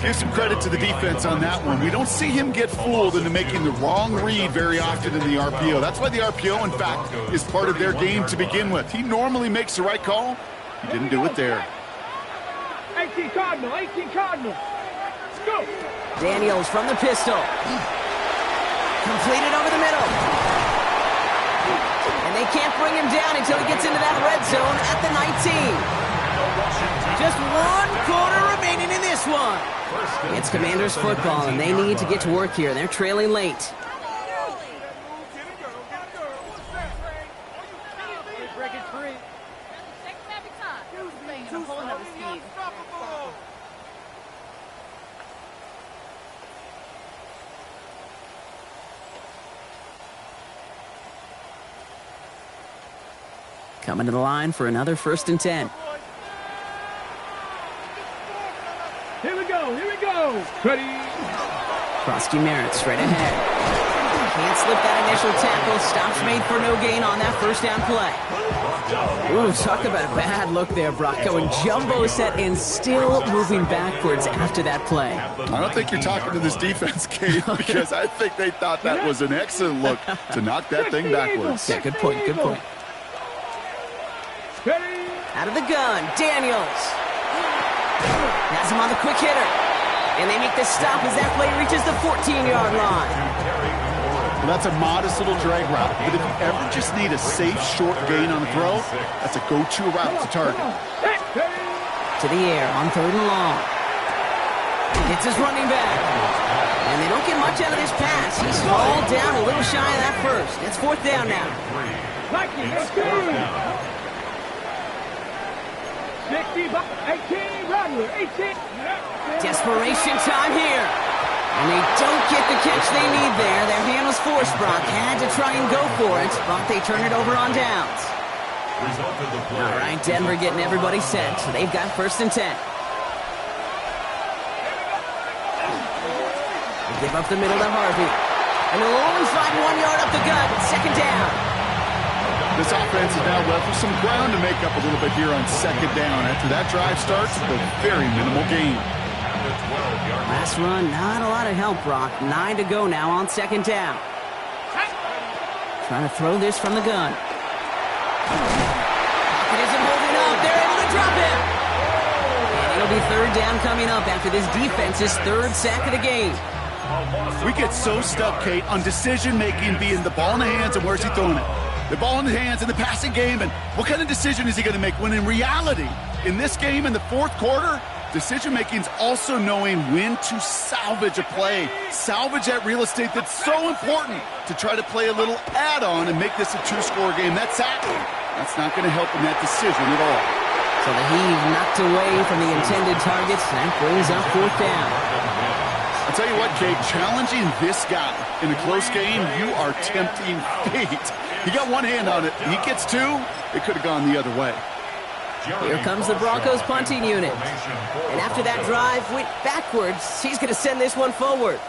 Give some credit to the defense on that one. We don't see him get fooled into making the wrong read very often in the RPO. That's why the RPO, in fact, is part of their game to begin with. He normally makes the right call. He didn't do it there. 18 Cardinal, 18 Cardinal. Let's go. Daniels from the pistol. Completed over the middle. And they can't bring him down until he gets into that red zone at the 19. Just 1 quarter remaining in this one. It's Commanders football, and they need to get to work here. They're trailing late. Coming to the line for another 1st and 10. Here we go, here we go. Ready. Krosky-Merritt straight ahead. Can't slip that initial tackle. Stops made for no gain on that 1st down play. Ooh, talk about a bad look there, Brock. Going jumbo set and still moving backwards after that play. I don't think you're talking to this defense, Kate, because I think they thought that was an excellent look to knock that thing backwards. Yeah, good point, good point. Out of the gun, Daniels. Has him on the quick hitter. And they make the stop as that play reaches the 14-yard line. Well, that's a modest little drag route, but if you ever just need a safe, short gain on the throw, that's a go-to route to target. To the air on 3rd and long. It's his running back. And they don't get much out of this pass. He's hauled down a little shy of that first. It's 4th down now. 60, 18, run, 18. Desperation time here. And they don't get the catch they need there. Their hand was forced. Brock had to try and go for it, but they turn it over on downs. All right, Denver getting everybody set. So they've got 1st and 10. They give up the middle to Harvey. And they'll only find 1 yard up the gut. 2nd down. This offense is now left with some ground to make up a little bit here on 2nd down. After that drive starts with a very minimal gain. Last run, not a lot of help, Brock. 9 to go now on 2nd down. Trying to throw this from the gun. It isn't holding up. They're able to drop him. And it'll be 3rd down coming up after this defense's 3rd sack of the game. We get so stuck, Kate, on decision-making being the ball in the hands and where's he throwing it. The ball in the hands in the passing game, and what kind of decision is he going to make? When in reality, in this game in the 4th quarter, decision-making is also knowing when to salvage a play. Salvage that real estate that's so important to try to play a little add-on and make this a 2-score game. That's not going to help in that decision at all. So the heave knocked away from the intended targets. That brings up 4th down. I'll tell you what, Kate, challenging this guy in a close game, you are tempting fate. He got one hand on it. He gets 2. It could have gone the other way. Here comes the Broncos punting unit. And after that drive went backwards, he's going to send this one forward.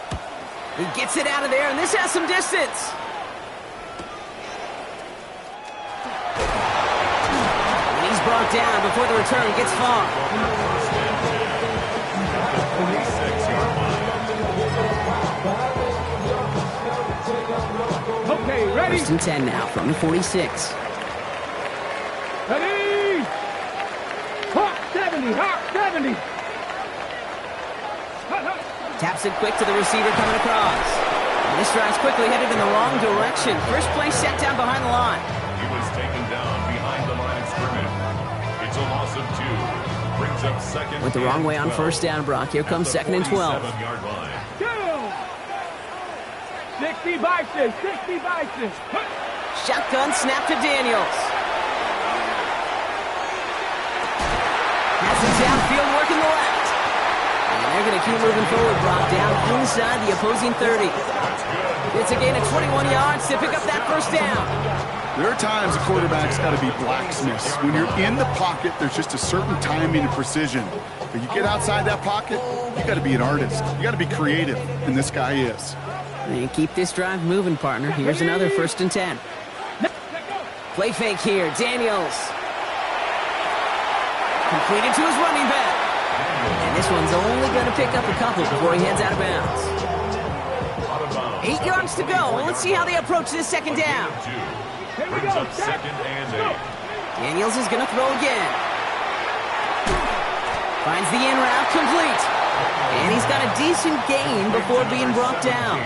He gets it out of there, and this has some distance. And he's brought down before the return gets far. Okay, ready? 1st and 10 now from the 46. Ready? Hawk 70, Hawk 70. Taps it quick to the receiver coming across. And this drive's quickly headed in the wrong direction. First play set down behind the line. He was taken down behind the line of scrimmage. It's a loss of 2. Brings up 2nd. Went the wrong way on 1st down, Brock. Here comes 2nd and 12. 60 Bison, 60 Bison. Shotgun snap to Daniels. Has it downfield working the left. And they're going to keep moving forward. Brock down inside the opposing 30. It's a gain of 21 yards to pick up that 1st down. There are times a quarterback's got to be blacksmiths. When you're in the pocket, there's just a certain timing and precision. But you get outside that pocket, you got to be an artist. You got to be creative, and this guy is. And keep this drive moving, partner. Here's another 1st and 10. Play fake here. Daniels. Completed to his running back. And this one's only going to pick up a couple before he heads out of bounds. 8 yards to go. Let's see how they approach this 2nd down. Brings up 2nd and 8. Daniels is going to throw again. Finds the in route complete. And he's got a decent gain before being brought down.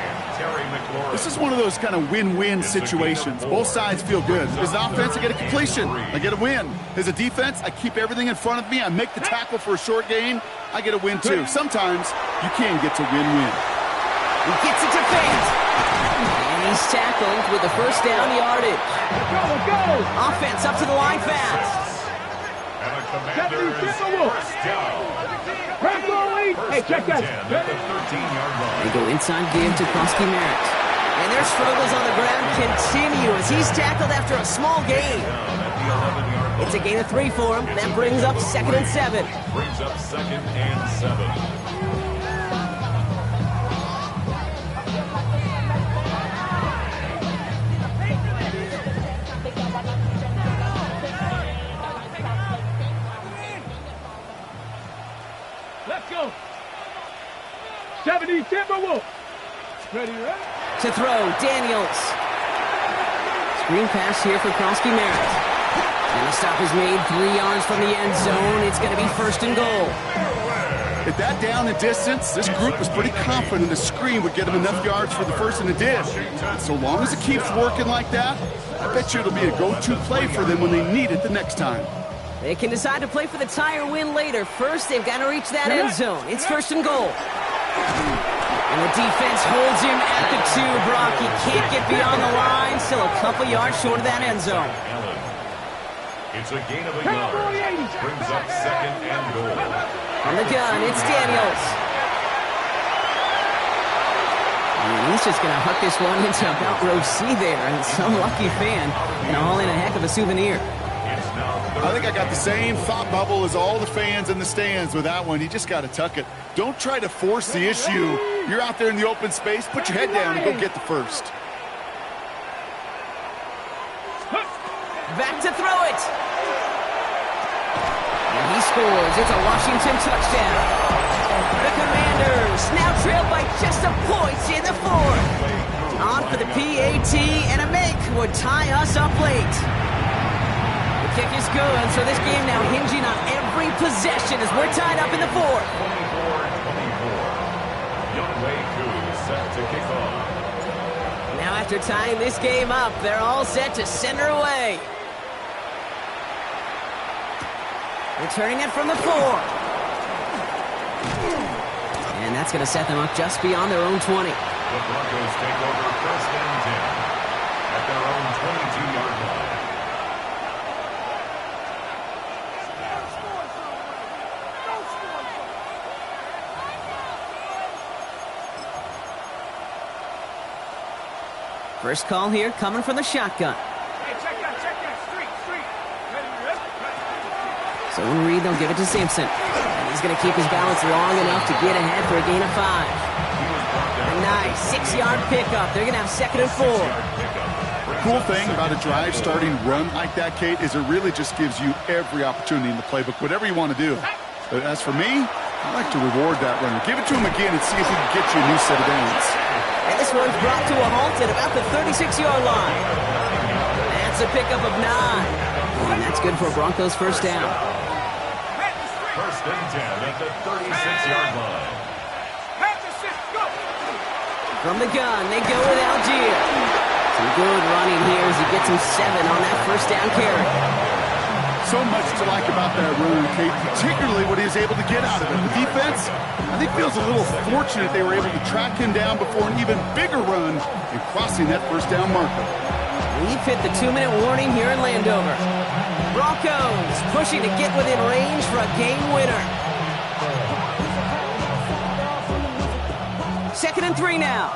This is one of those kind of win-win situations. Both sides feel good. As an offense, I get a completion. I get a win. As a defense, I keep everything in front of me. I make the tackle for a short gain. I get a win, too. Sometimes you can get to win-win. He gets it to Fate. And he's tackled with the 1st down yardage. Go! Offense up to the line fast. And the Commanders' 1st down. Hey, check that. At the 13-yard line. They go inside give to Krosky Merritt. And their struggles on the ground continue as he's tackled after a small gain. It's a gain of 3 for him. That brings up 2nd and 7. Brings up 2nd and 7. Let's go. 70 Timberwolves. Ready? To throw, Daniels. Screen pass here for Krosky Merritt. And the stop is made 3 yards from the end zone. It's going to be 1st and goal. At that down and distance, this group was pretty confident a screen would get them enough yards for the first, and it did. So long as it keeps working like that, I bet you it'll be a go-to play for them when they need it the next time. They can decide to play for the tie or win later. First, they've got to reach that end zone. It's 1st and goal. And the defense holds him at the 2, Brock. He can't get beyond the line. Still a couple yards short of that end zone. It's a gain of a yard. Brings up 2nd and goal. From the gun, it's Daniels. And he's just going to huck this one into about row C there. And some lucky fan and haul in a heck of a souvenir. I think I got the same thought bubble as all the fans in the stands with that one. You just got to tuck it. Don't try to force the issue. You're out there in the open space. Put your head down and go get the first. Back to throw it. And he scores. It's a Washington touchdown. The Commanders now trailed by just a point in the 4th. On for the PAT, and a make would tie us up late. Kick is good, so this game now hinging on every possession as we're tied up in the 4th. 24-24. Youngway Koo set to kick off. Now after tying this game up, they're all set to send her away. Returning it from the 4. And that's going to set them up just beyond their own 20. The Broncos take over 1st and 10 at their own 22-yard line. First call here coming from the shotgun. Hey, check that, street. So in read, they'll give it to Simpson. And he's going to keep his balance long enough to get ahead for a gain of 5. A nice 6-yard pickup. They're going to have 2nd and 4. Cool thing about a drive starting run like that, Kate, is it really just gives you every opportunity in the playbook, whatever you want to do. But as for me, I like to reward that runner. Give it to him again and see if he can get you a new set of downs. And this one's brought to a halt at about the 36-yard line. That's a pickup of 9. And that's good for a Broncos first down. 1st and 10 at the 36-yard line. From the gun, they go with Algier. Some good running here as he gets him 7 on that first down carry. So much to like about that run, Kate, particularly what he was able to get out of it. The defense, I think, feels a little fortunate they were able to track him down before an even bigger run and crossing that first down marker. We've hit the 2-minute warning here in Landover. Broncos pushing to get within range for a game winner. 2nd and 3 now.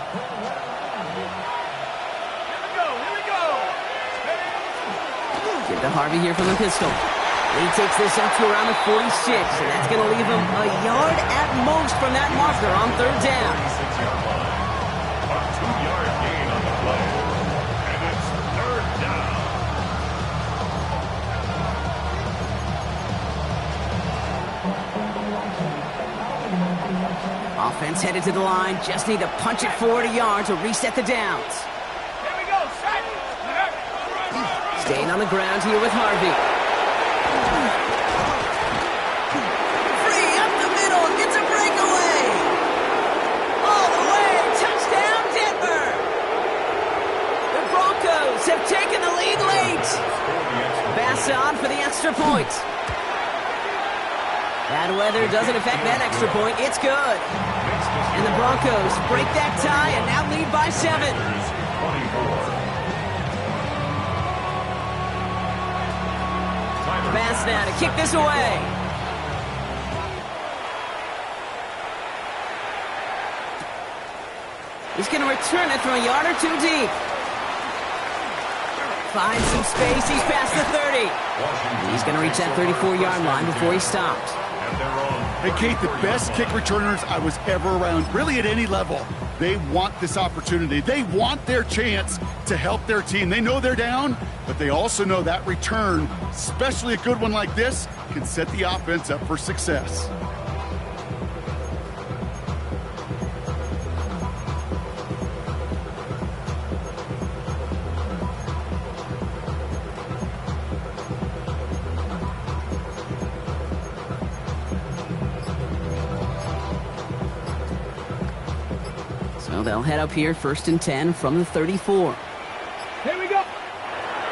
Give to Harvey here from the pistol. He takes this up to around the 46, and that's going to leave him a yard at most from that marker on 3rd down. 36-yard line. A 2-yard gain on the play. And it's 3rd down. Offense headed to the line. Just need to punch it forward a yard to reset the downs. Staying on the ground here with Harvey. Free up the middle. It's a breakaway. All the way. Touchdown, Denver. The Broncos have taken the lead late. Bass on for the extra point. Bad weather doesn't affect that extra point. It's good. And the Broncos break that tie and now lead by 7. 24. Bass now to kick this away. He's going to return it from a yard or 2 deep. Finds some space. He's past the 30. He's going to reach that 34-yard line before he stops. Hey, Kate, the best kick returners I was ever around, really at any level, they want this opportunity. They want their chance to help their team. They know they're down, but they also know that return, especially a good one like this, can set the offense up for success. So they'll head up here, 1st and 10 from the 34. Here we go.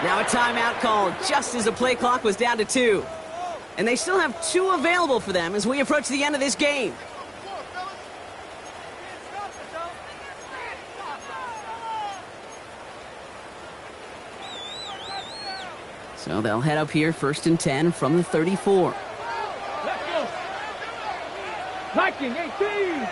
Now a timeout called just as the play clock was down to 2. And they still have 2 available for them as we approach the end of this game. So they'll head up here, 1st and 10 from the 34. Let's go. Viking 18.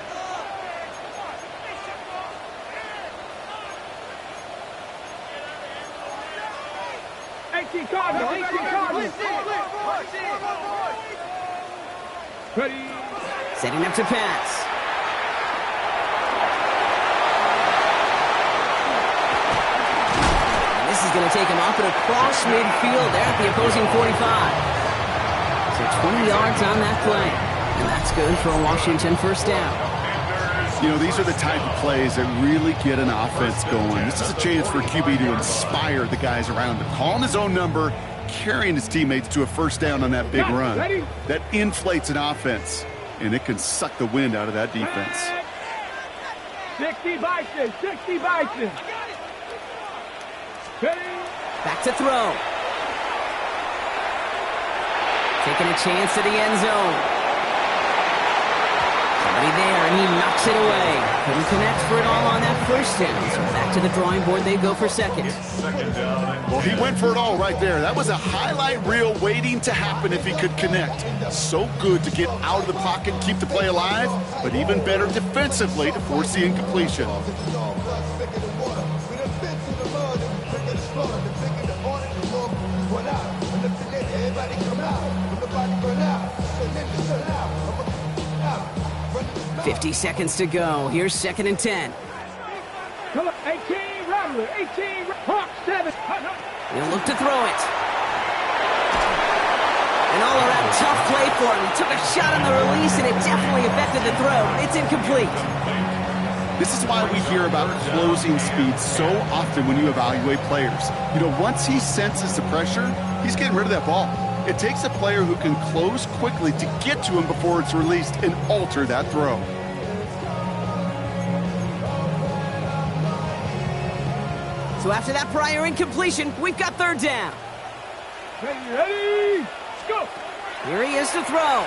Cardinals. Ready. Setting up to pass. And this is going to take him off and across midfield there at the opposing 45. So 20 yards on that play. And that's good for a Washington 1st down. You know, these are the type of plays that really get an offense going. This is a chance for a QB to inspire the guys around him. Calling his own number, carrying his teammates to a 1st down on that big run. That inflates an offense, and it can suck the wind out of that defense. 60 Bison, 60 Bison. Back to throw. Taking a chance to the end zone. Somebody there, and he knocks it away. Couldn't connect for it all on that 1st down. So back to the drawing board they go for 2nd. Well, he went for it all right there. That was a highlight reel waiting to happen if he could connect. So good to get out of the pocket, keep the play alive, but even better defensively to force the incompletion. $50 seconds to go. Here's 2nd and 10. Come on, 18, Rattler, 18, Hawk 7. He'll look to throw it. An all-around tough play for him. He took a shot on the release, and it definitely affected the throw. It's incomplete. This is why we hear about closing speed so often when you evaluate players. You know, once he senses the pressure, he's getting rid of that ball. It takes a player who can close quickly to get to him before it's released and alter that throw. So after that prior incompletion, we've got 3rd down. Ready, let's go. Here he is to throw.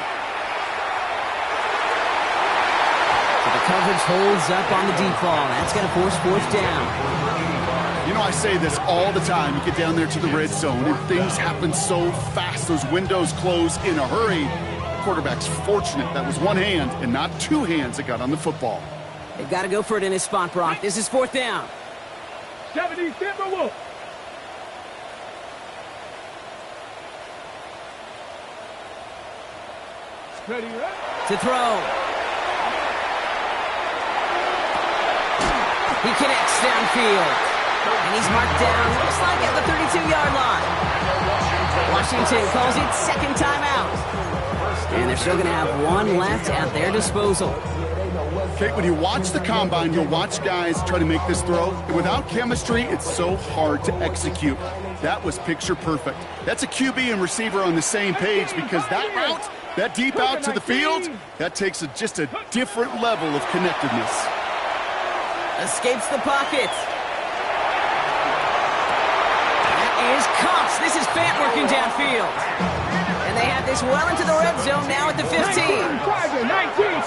So the coverage holds up on the deep ball. That's going to force 4th down. You know, I say this all the time. You get down there to the red zone, and things happen so fast. Those windows close in a hurry. The quarterback's fortunate that was one hand and not 2 hands that got on the football. They've got to go for it in this spot, Brock. This is 4th down. 70 Timberwolves. Ready, to throw. He connects downfield. And he's marked down, looks like at the 32-yard line. Washington calls it 2nd timeout. And they're still going to have 1 left at their disposal. Kate, when you watch the combine, you'll watch guys try to make this throw. And without chemistry, it's so hard to execute. That was picture perfect. That's a QB and receiver on the same page, because that route, that deep out to the field, that takes just a different level of connectedness. Escapes the pocket. Is Cox. This is Fant working downfield. And they have this well into the red zone now at the 15. 19,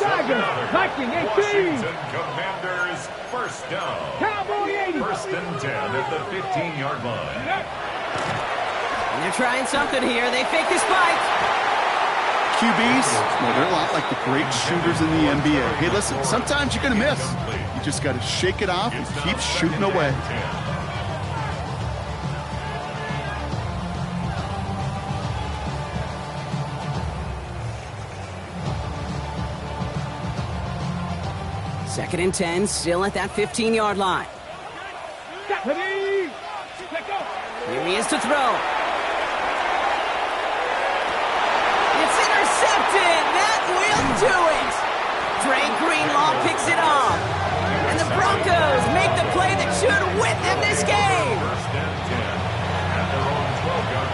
Tiger. Viking 18. Commanders 1st down. Cowboy 80. 1st and 10 at the 15-yard line. And they're trying something here. They fake the spike. QBs, well, they're a lot like the great shooters in the NBA. Hey, listen, sometimes you're going to miss. You just got to shake it off and keep shooting away. Second and 10, still at that 15-yard line. Here he is to throw. It's intercepted. That will do it. Drake Greenlaw picks it off. And the Broncos make the play that should win them this game. 1st and 10 at their own 12-yard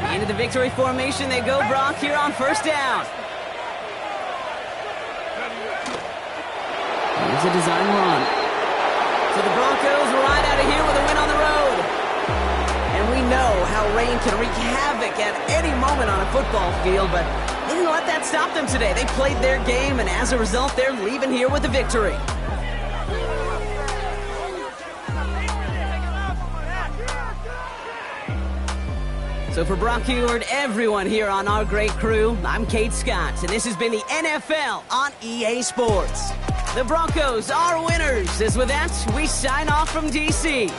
line. Into the victory formation they go, Brock, here on 1st down. Here's a design run. So the Broncos ride out of here with a win on the road. And we know how rain can wreak havoc at any moment on a football field, but they didn't let that stop them today. They played their game, and as a result, they're leaving here with a victory. So for Brock Heward, everyone here on our great crew, I'm Kate Scott, and this has been the NFL on EA Sports. The Broncos are winners, as with that, we sign off from D.C.